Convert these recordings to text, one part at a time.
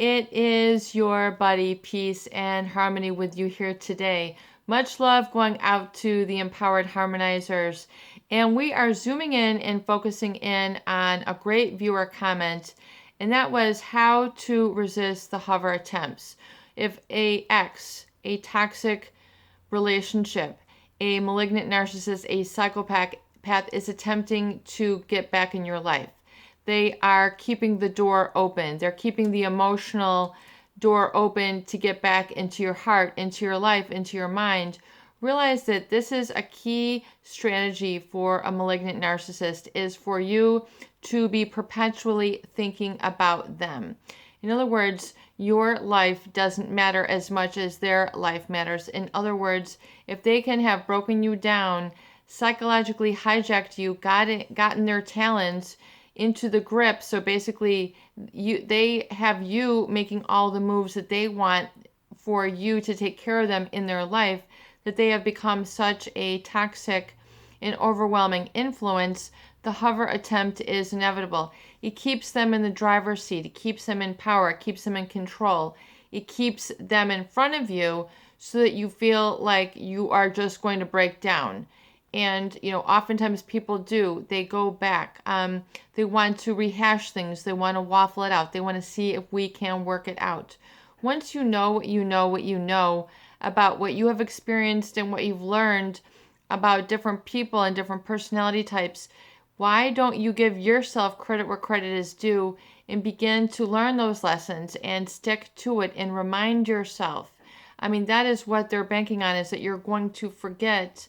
It is your buddy, Peace and Harmony, with you here today. Much love going out to the Empowered Harmonizers. And we are zooming in and focusing in on a great viewer comment, and that was how to resist the hover attempts. If a toxic relationship, a malignant narcissist, a psychopath is attempting to get back in your life, they are keeping the door open. They're keeping the emotional door open to get back into your heart, into your life, into your mind. Realize that this is a key strategy for a malignant narcissist, is for you to be perpetually thinking about them. In other words, your life doesn't matter as much as their life matters. In other words, if they can have broken you down, psychologically hijacked you, gotten their talons into the grip, so basically they have you making all the moves that they want for you to take care of them in their life, that they have become such a toxic and overwhelming influence, the hover attempt is inevitable. It keeps them in the driver's seat. It keeps them in power. It keeps them in control. It keeps them in front of you so that you feel like you are just going to break down. And, oftentimes people do. They go back. They want to rehash things. They want to waffle it out. They want to see if we can work it out. Once you know what you know about what you have experienced and what you've learned about different people and different personality types, why don't you give yourself credit where credit is due and begin to learn those lessons and stick to it and remind yourself? I mean, that is what they're banking on, is that you're going to forget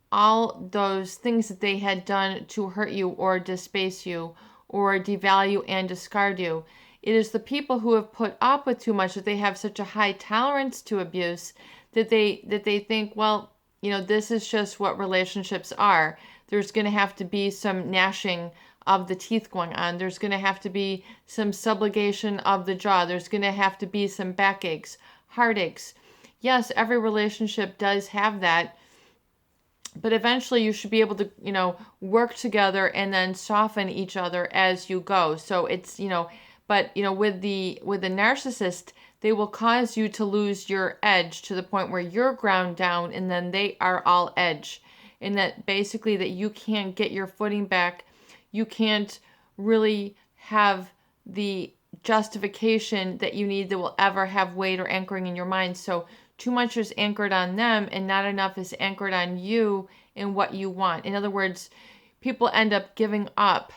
all those things that they had done to hurt you or displace you or devalue and discard you. It is the people who have put up with too much, that they have such a high tolerance to abuse, that they think, well, this is just what relationships are. There's going to have to be some gnashing of the teeth going on. There's going to have to be some subligation of the jaw. There's going to have to be some backaches, heartaches. Yes, every relationship does have that. But eventually you should be able to, work together and then soften each other as you go. So it's, with the narcissist, they will cause you to lose your edge to the point where you're ground down and then they are all edge. And that basically that you can't get your footing back. You can't really have the justification that you need that will ever have weight or anchoring in your mind. So too much is anchored on them and not enough is anchored on you and what you want. In other words, people end up giving up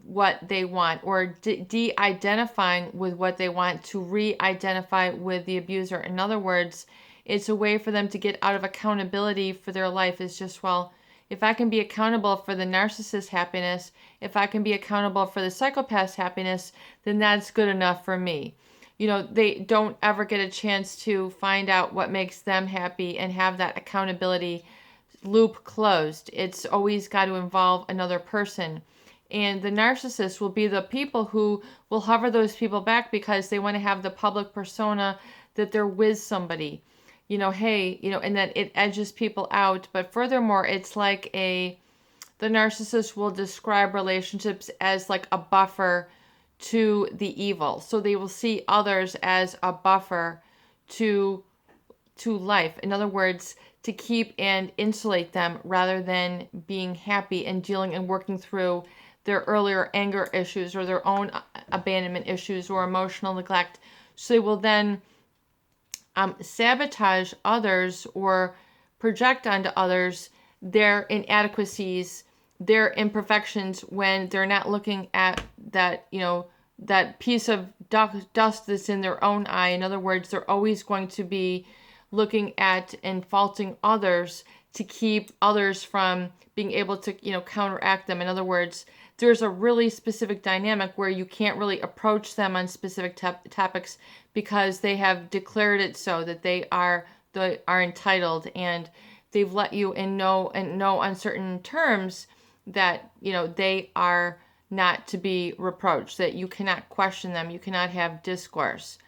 what they want or de-identifying with what they want to re-identify with the abuser. In other words, it's a way for them to get out of accountability for their life. It's just, well, if I can be accountable for the narcissist's happiness, if I can be accountable for the psychopath's happiness, then that's good enough for me. They don't ever get a chance to find out what makes them happy and have that accountability loop closed. It's always got to involve another person. And the narcissist will be the people who will hover those people back because they want to have the public persona that they're with somebody. And that it edges people out. But furthermore, it's like the narcissist will describe relationships as like a buffer to the evil. So they will see others as a buffer to life. In other words, to keep and insulate them rather than being happy and dealing and working through their earlier anger issues or their own abandonment issues or emotional neglect. So they will then sabotage others or project onto others their inadequacies, their imperfections, when they're not looking at that, that piece of dust that's in their own eye. In other words, they're always going to be looking at and faulting others to keep others from being able to, counteract them. In other words, there's a really specific dynamic where you can't really approach them on specific topics because they have declared it so, that they are entitled, and they've let you in no uncertain terms that they are not to be reproached, that you cannot question them, you cannot have discourse.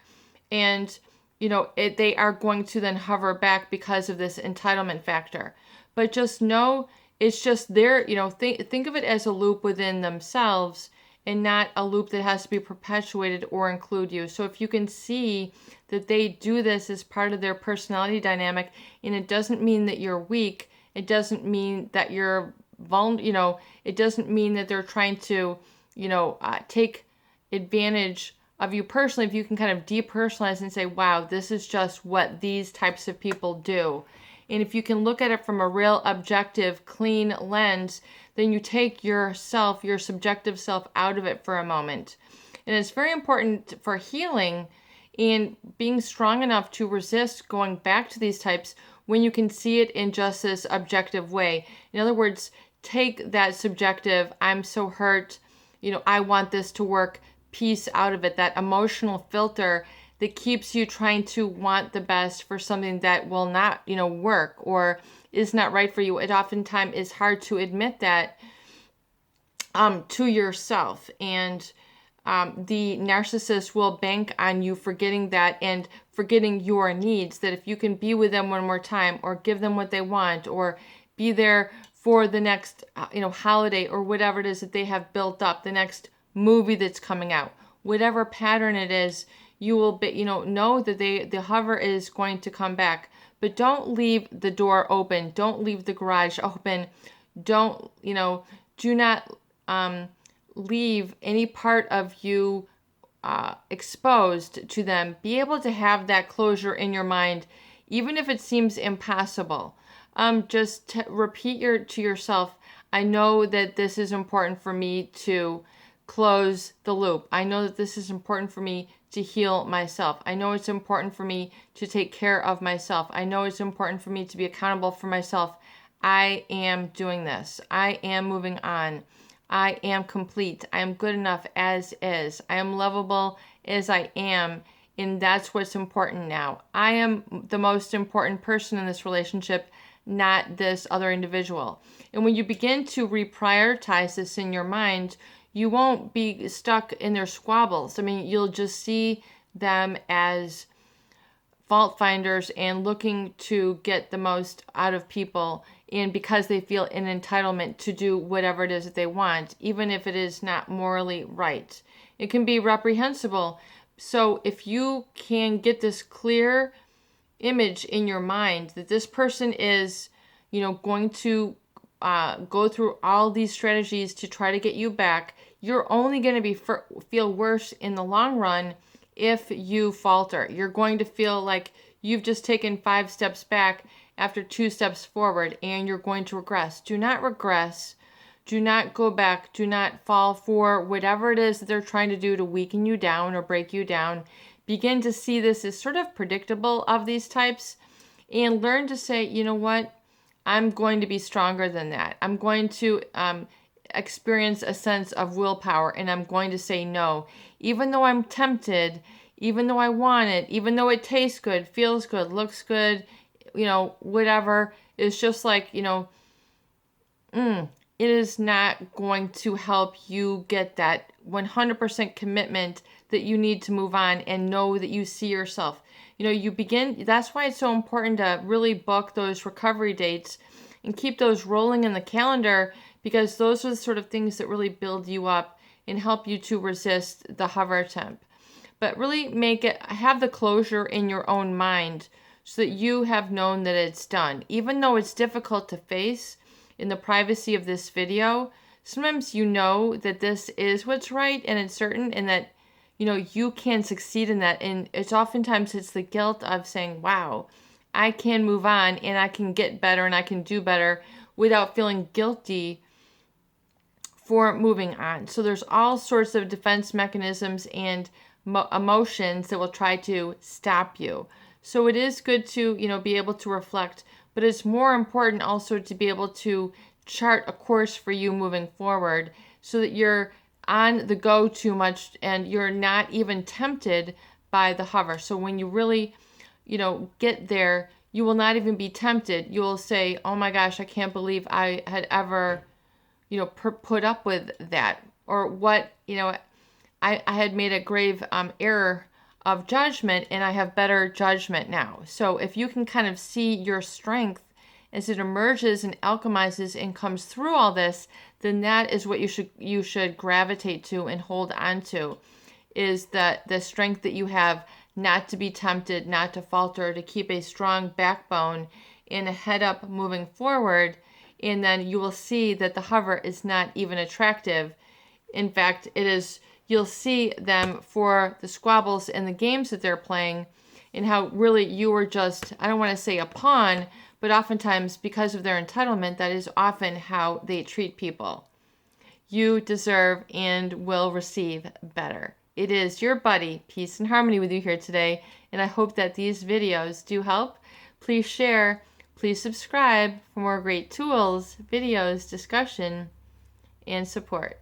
And they are going to then hover back because of this entitlement factor. But just know it's just their, think of it as a loop within themselves and not a loop that has to be perpetuated or include you. So if you can see that they do this as part of their personality dynamic, and it doesn't mean that you're weak, it doesn't mean that you're vulnerable, it doesn't mean that they're trying to, take advantage of you personally. If you can kind of depersonalize and say, wow, this is just what these types of people do. And if you can look at it from a real objective, clean lens, then you take yourself, your subjective self, out of it for a moment. And it's very important for healing and being strong enough to resist going back to these types when you can see it in just this objective way. In other words, take that subjective, I'm so hurt, I want this to work, piece out of it, that emotional filter that keeps you trying to want the best for something that will not, work or is not right for you. It oftentimes is hard to admit that to yourself. And the narcissist will bank on you forgetting that and forgetting your needs, that if you can be with them one more time or give them what they want or be there for the next, holiday or whatever it is that they have built up, the next movie that's coming out, whatever pattern it is, you will be, know that the hover is going to come back. But don't leave the door open. Don't leave the garage open. Don't, do not leave any part of you exposed to them. Be able to have that closure in your mind, even if it seems impossible. Just repeat to yourself, I know that this is important for me to close the loop. I know that this is important for me to heal myself. I know it's important for me to take care of myself. I know it's important for me to be accountable for myself. I am doing this. I am moving on. I am complete. I am good enough as is. I am lovable as I am. And that's what's important now. I am the most important person in this relationship, not this other individual. And when you begin to reprioritize this in your mind, you won't be stuck in their squabbles. I mean, you'll just see them as fault finders and looking to get the most out of people, and because they feel an entitlement to do whatever it is that they want, even if it is not morally right. It can be reprehensible. So if you can get this clear image in your mind that this person is, going to go through all these strategies to try to get you back, you're only going to feel worse in the long run if you falter. You're going to feel like you've just taken 5 steps back after 2 steps forward, and you're going to regress. Do not regress. Do not go back. Do not fall for whatever it is that they're trying to do to weaken you down or break you down. Begin to see this as sort of predictable of these types, and learn to say, you know what? I'm going to be stronger than that. I'm going to experience a sense of willpower, and I'm going to say no. Even though I'm tempted, even though I want it, even though it tastes good, feels good, looks good, whatever, it's just like, it is not going to help you get that 100% commitment that you need to move on and know that you see yourself. That's why it's so important to really book those recovery dates and keep those rolling in the calendar, because those are the sort of things that really build you up and help you to resist the hover attempt. But really have the closure in your own mind so that you have known that it's done. Even though it's difficult to face in the privacy of this video, sometimes you know that this is what's right and it's certain, and that you can succeed in that. And it's the guilt of saying, wow, I can move on and I can get better and I can do better without feeling guilty for moving on. So there's all sorts of defense mechanisms and emotions that will try to stop you. So it is good to, be able to reflect, but it's more important also to be able to chart a course for you moving forward so that you're on the go too much and you're not even tempted by the hover. So when you really, get there, you will not even be tempted. You will say, oh my gosh, I can't believe I had ever, put up with that. Or what, I had made a grave error of judgment, and I have better judgment now. So if you can kind of see your strength as it emerges and alchemizes and comes through all this, then that is what you should gravitate to and hold on to, is the strength that you have not to be tempted, not to falter, to keep a strong backbone and a head up moving forward. And then you will see that the hover is not even attractive. In fact, it is, you'll see them for the squabbles and the games that they're playing, and how really you were just, I don't want to say a pawn, but oftentimes because of their entitlement, that is often how they treat people. You deserve and will receive better. It is your buddy, Peace and Harmony, with you here today, and I hope that these videos do help. Please share, please subscribe for more great tools, videos, discussion, and support.